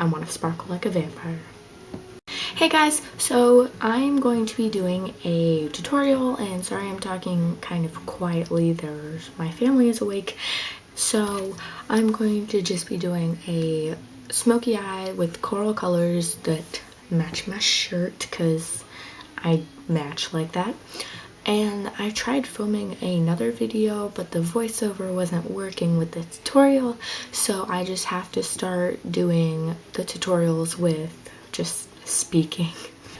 I want to sparkle like a vampire. Hey guys, so I'm going to be doing a tutorial, and sorry I'm talking kind of quietly, my family is awake. So I'm going to just be doing a smoky eye with coral colors that match my shirt because I match like that. And I tried filming another video, but the voiceover wasn't working with the tutorial, so I just have to start doing the tutorials with just speaking.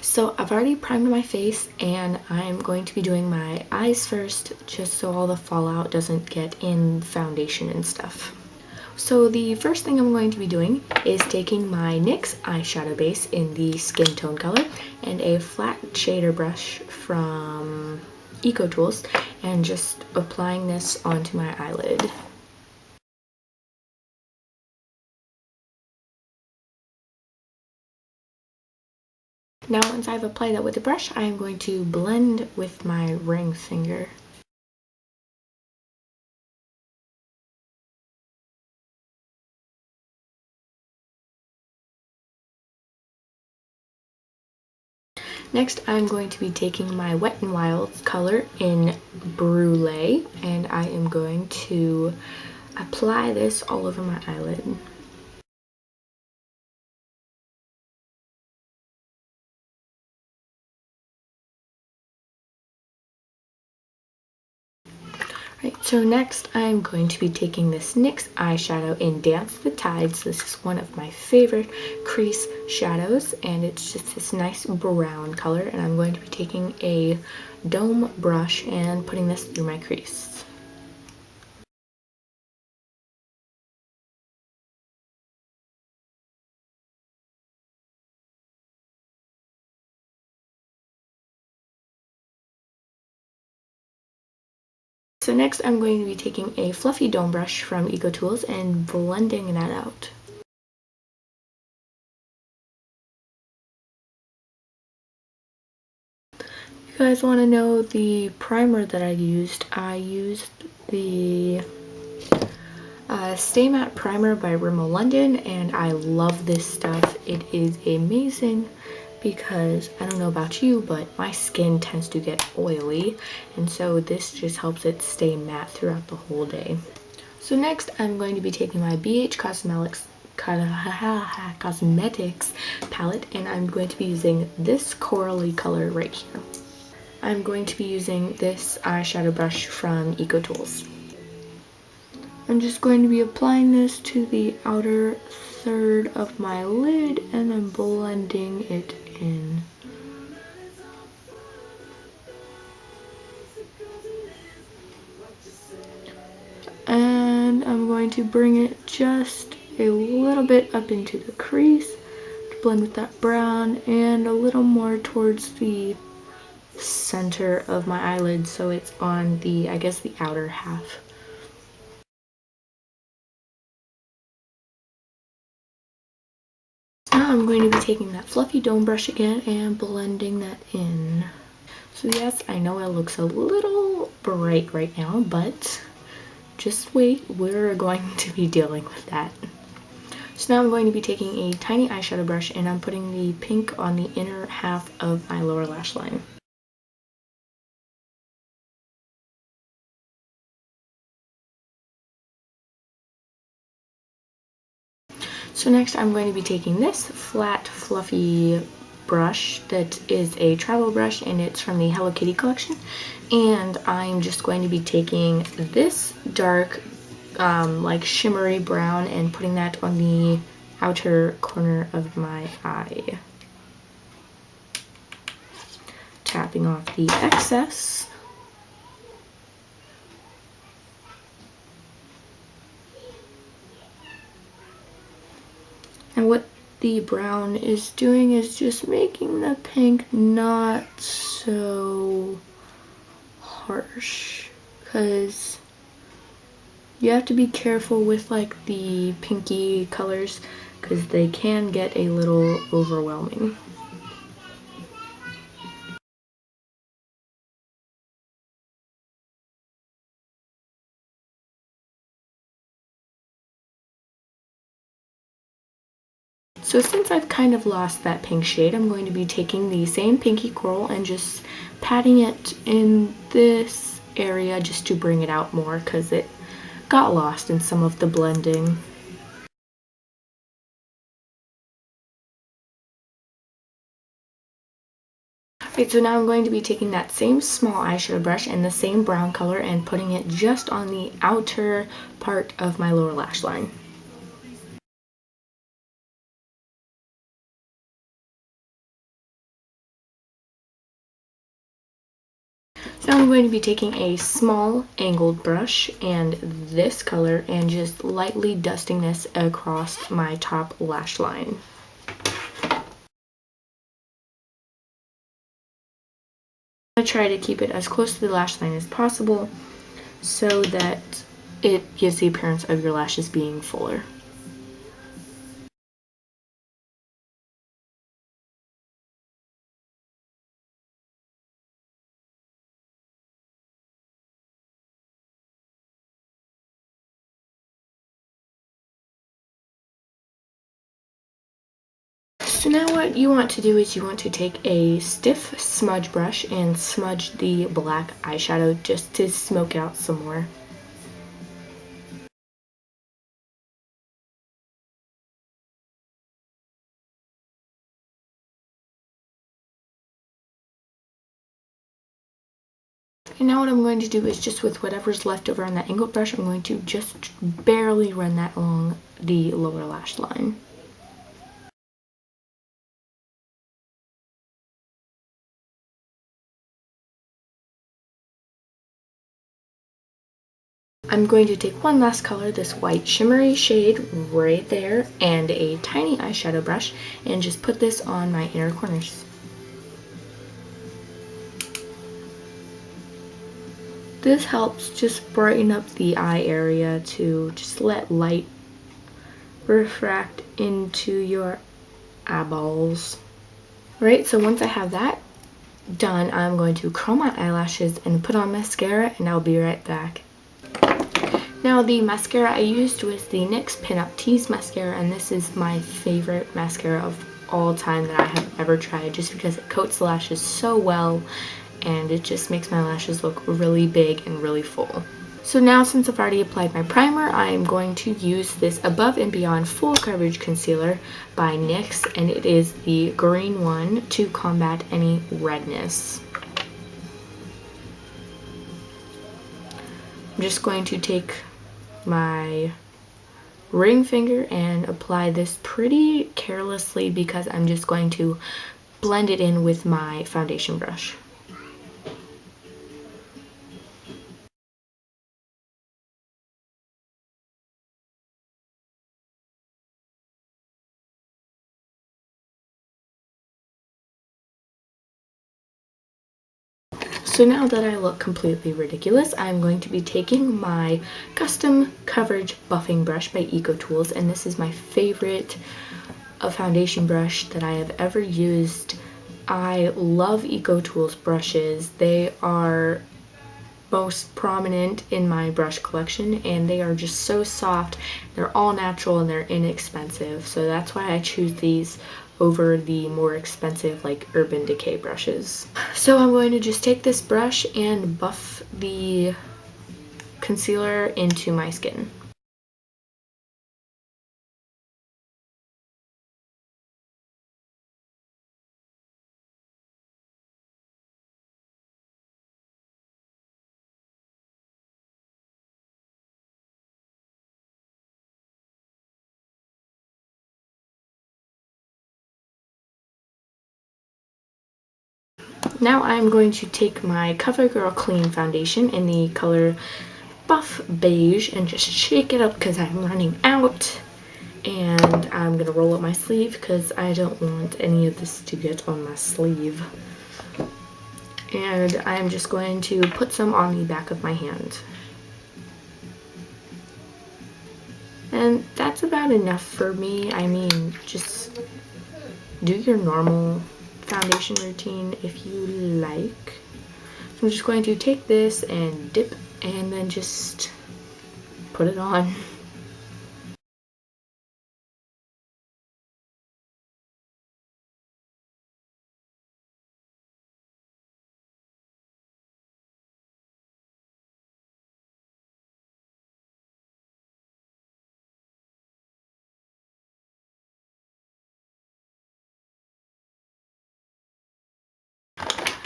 So I've already primed my face, and I'm going to be doing my eyes first, just so all the fallout doesn't get in foundation and stuff. So the first thing I'm going to be doing is taking my NYX eyeshadow base in the skin tone color and a flat shader brush from Eco Tools and just applying this onto my eyelid. Now once I've applied that with the brush, I am going to blend with my ring finger. Next, I'm going to be taking my Wet n Wild color in Brulee, and I am going to apply this all over my eyelid. Right, so next I'm going to be taking this NYX eyeshadow in Dance the Tides. This is one of my favorite crease shadows, and it's just this nice brown color, and I'm going to be taking a dome brush and putting this through my crease. So next I'm going to be taking a fluffy dome brush from Eco Tools and blending that out. If you guys want to know the primer that I used the Stay Matte Primer by Rimmel London, and I love this stuff. It is amazing because I don't know about you, but my skin tends to get oily, and so this just helps it stay matte throughout the whole day. So next I'm going to be taking my BH Cosmetics palette, and I'm going to be using this corally color right here. I'm going to be using this eyeshadow brush from Eco Tools. I'm just going to be applying this to the outer third of my lid and then blending it in. And I'm going to bring it just a little bit up into the crease to blend with that brown, and a little more towards the center of my eyelid so it's on the, I guess, the outer half. Now I'm going to be taking that fluffy dome brush again and blending that in. So yes, I know it looks a little bright right now, but just wait, we're going to be dealing with that. So now I'm going to be taking a tiny eyeshadow brush and I'm putting the pink on the inner half of my lower lash line. So next I'm going to be taking this flat, fluffy brush that is a travel brush, and it's from the Hello Kitty collection, and I'm just going to be taking this dark like shimmery brown and putting that on the outer corner of my eye, tapping off the excess. And what the brown is doing is just making the pink not so harsh, because you have to be careful with like the pinky colors because they can get a little overwhelming. So since I've kind of lost that pink shade, I'm going to be taking the same pinky coral and just patting it in this area just to bring it out more because it got lost in some of the blending. Alright, so now I'm going to be taking that same small eyeshadow brush and the same brown color and putting it just on the outer part of my lower lash line. So I'm going to be taking a small angled brush and this color and just lightly dusting this across my top lash line. I try to keep it as close to the lash line as possible so that it gives the appearance of your lashes being fuller. So now what you want to do is you want to take a stiff smudge brush and smudge the black eyeshadow just to smoke it out some more. And now what I'm going to do is just with whatever's left over on that angled brush, I'm going to just barely run that along the lower lash line. I'm going to take one last color, this white shimmery shade right there, and a tiny eyeshadow brush, and just put this on my inner corners. This helps just brighten up the eye area to just let light refract into your eyeballs. Right, so once I have that done, I'm going to curl my eyelashes and put on mascara, and I'll be right back. Now the mascara I used was the NYX Pin Up Tease mascara, and this is my favorite mascara of all time that I have ever tried just because it coats the lashes so well and it just makes my lashes look really big and really full. So now since I've already applied my primer, I'm going to use this Above and Beyond Full Coverage Concealer by NYX, and it is the green one to combat any redness. I'm just going to take my ring finger and apply this pretty carelessly because I'm just going to blend it in with my foundation brush. So now that I look completely ridiculous, I'm going to be taking my custom coverage buffing brush by EcoTools, and this is my favorite foundation brush that I have ever used. I love EcoTools brushes. They are most prominent in my brush collection, and they are just so soft. They're all natural and they're inexpensive, so that's why I choose these over the more expensive like Urban Decay brushes. So I'm going to just take this brush and buff the concealer into my skin. Now I'm going to take my CoverGirl Clean foundation in the color Buff Beige and just shake it up because I'm running out. And I'm going to roll up my sleeve because I don't want any of this to get on my sleeve. And I'm just going to put some on the back of my hand. And that's about enough for me. I mean, just do your normal foundation routine if you like. So I'm just going to take this and dip and then just put it on.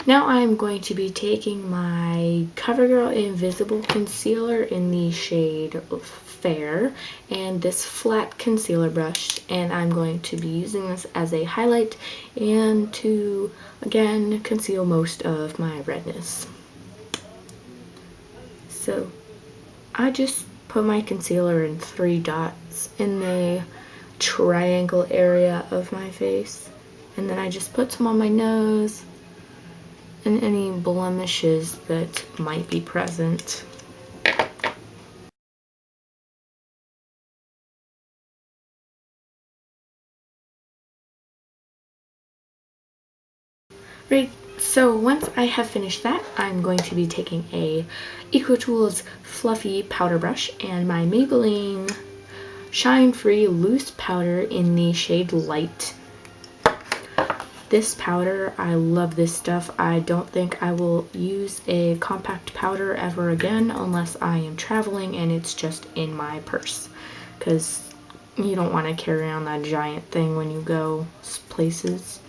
Now I'm going to be taking my CoverGirl Invisible Concealer in the shade Fair and this flat concealer brush, and I'm going to be using this as a highlight and to, again, conceal most of my redness. So I just put my concealer in 3 dots in the triangle area of my face, and then I just put some on my nose and any blemishes that might be present. Right, so once I have finished that, I'm going to be taking a EcoTools fluffy powder brush and my Maybelline Shine Free Loose Powder in the shade Light. This powder, I love this stuff. I don't think I will use a compact powder ever again unless I am traveling and it's just in my purse, because you don't want to carry around that giant thing when you go places.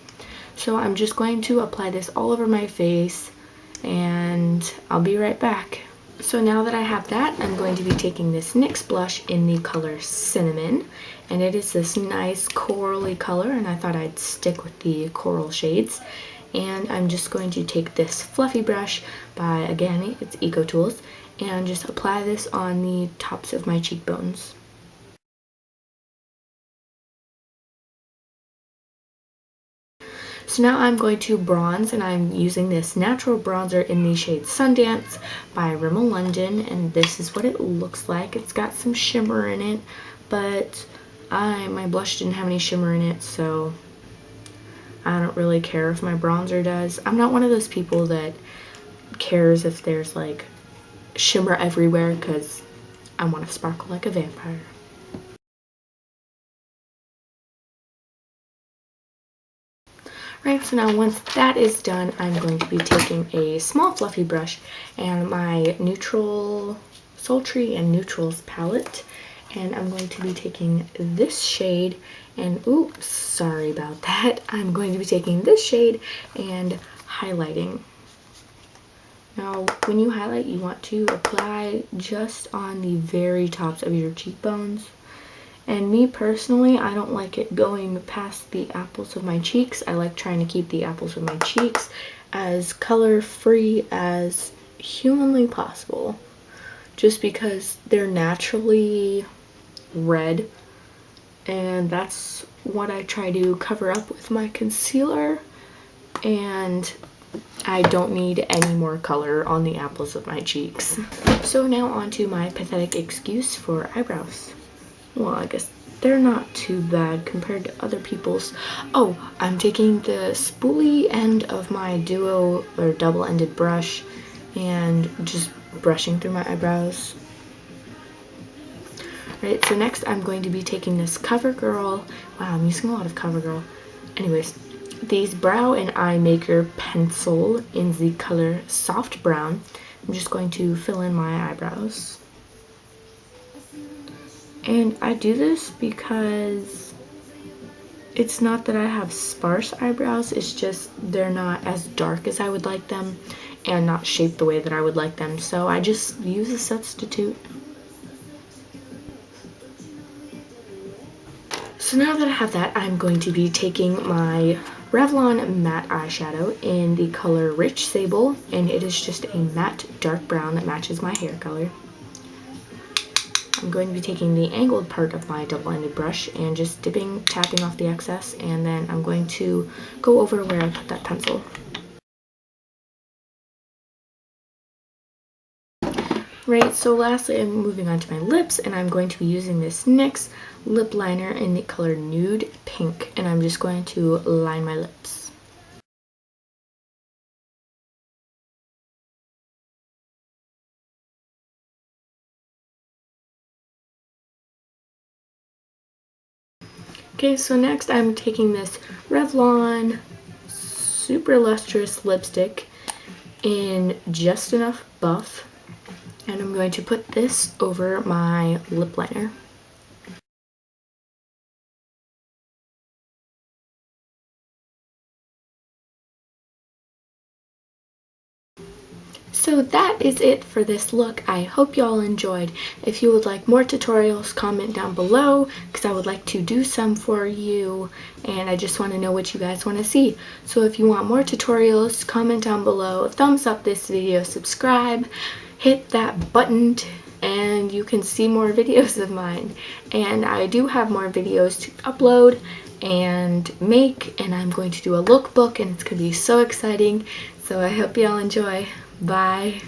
So I'm just going to apply this all over my face and I'll be right back. So now that I have that, I'm going to be taking this NYX blush in the color Cinnamon, and it is this nice corally color, and I thought I'd stick with the coral shades. And I'm just going to take this fluffy brush by, again, it's EcoTools, and just apply this on the tops of my cheekbones. So now I'm going to bronze, and I'm using this natural bronzer in the shade Sundance by Rimmel London, and this is what it looks like. It's got some shimmer in it, but my blush didn't have any shimmer in it, so I don't really care if my bronzer does. I'm not one of those people that cares if there's like shimmer everywhere, because I want to sparkle like a vampire. Right, so now once that is done, I'm going to be taking a small fluffy brush and my neutral, sultry and neutrals palette, and I'm going to be taking this shade, and oops, sorry about that. I'm going to be taking this shade and highlighting. Now, when you highlight, you want to apply just on the very tops of your cheekbones. And me personally, I don't like it going past the apples of my cheeks. I like trying to keep the apples of my cheeks as color-free as humanly possible, just because they're naturally red, and that's what I try to cover up with my concealer, and I don't need any more color on the apples of my cheeks. So now onto my pathetic excuse for eyebrows. Well, I guess they're not too bad compared to other people's. Oh, I'm taking the spoolie end of my duo or double-ended brush and just brushing through my eyebrows. Right, so next I'm going to be taking this CoverGirl. Wow, I'm using a lot of CoverGirl. Anyways, these brow and eye maker pencil in the color Soft Brown. I'm just going to fill in my eyebrows. And I do this because it's not that I have sparse eyebrows, it's just they're not as dark as I would like them and not shaped the way that I would like them. So I just use a substitute. So now that I have that, I'm going to be taking my Revlon matte eyeshadow in the color Rich Sable, and it is just a matte dark brown that matches my hair color. I'm going to be taking the angled part of my double-ended brush and just tapping off the excess, and then I'm going to go over where I put that pencil. Right, so lastly I'm moving on to my lips, and I'm going to be using this NYX lip liner in the color Nude Pink, and I'm just going to line my lips. Okay, so next I'm taking this Revlon Super Lustrous lipstick in Just Enough Buff, and I'm going to put this over my lip liner. So that is it for this look. I hope y'all enjoyed. If you would like more tutorials, comment down below because I would like to do some for you, and I just want to know what you guys want to see. So if you want more tutorials, comment down below, thumbs up this video, subscribe, hit that button, and you can see more videos of mine. And I do have more videos to upload and make, and I'm going to do a lookbook, and it's going to be so exciting. So I hope y'all enjoy. Bye.